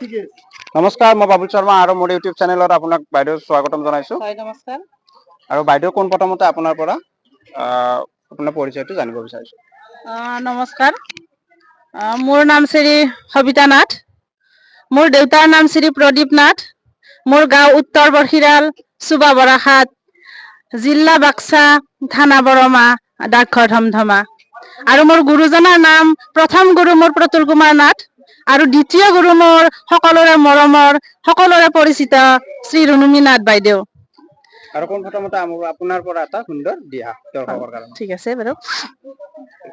নমস্কাৰ, মই বাবুল শৰ্মা আৰু মোৰ ইউটিউব চেনেলত আপোনাক বাইদেউ স্বাগতম জনাইছো। হয়, নমস্কাৰ। আৰু বাইদেউ কোন প্ৰথমতে আপোনাৰ পৰা আপোনাৰ পৰিচয়টো জানিব বিচাৰিছো। নমস্কাৰ, মোৰ নাম শ্ৰী সবিতা নাথ। মোৰ দেউতাৰ নাম শ্ৰী প্ৰদীপ নাথ। মোৰ গাঁও উত্তৰ বৰশিৰাল, চুবা বৰাহাট, জিলা বাক্সা, থানা বৰমা, ডাকঘৰ ধমধমা। আৰু মোৰ গুৰুজনাৰ নাম প্ৰথম গুৰু মোৰ প্ৰতুল কুমাৰ নাথ আৰু দ্বিতীয় গুৰু মোৰ সকলোৰে মৰমৰ, সকলোৰে পৰিচিত শ্ৰী ৰুনুমী নাথ বাইদেউ। আৰু কোন প্ৰথমতে আপোনাৰ পৰা এটা সুন্দৰ দিয়া দৰ্শকৰ কাৰণে। ঠিক আছে বাৰু।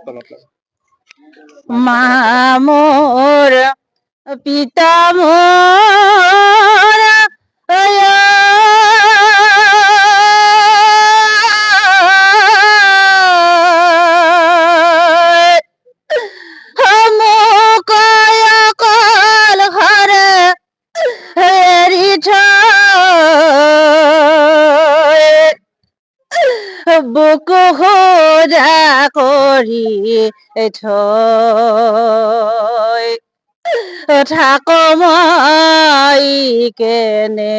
তলত লওক। মা মোৰ পিতা মোৰ মোক অকল ঘৰে এৰি থৈ বুকু সোজা কৰি থৈ থাক মই কেনে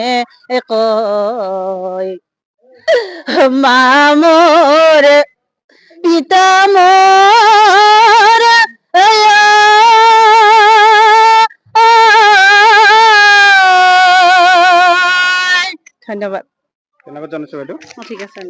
কয় মা মোৰ পিতা মোৰ ধন্যবাদ। ধন্যবাদ জনাইছো বাইদেউ। ঠিক আছে।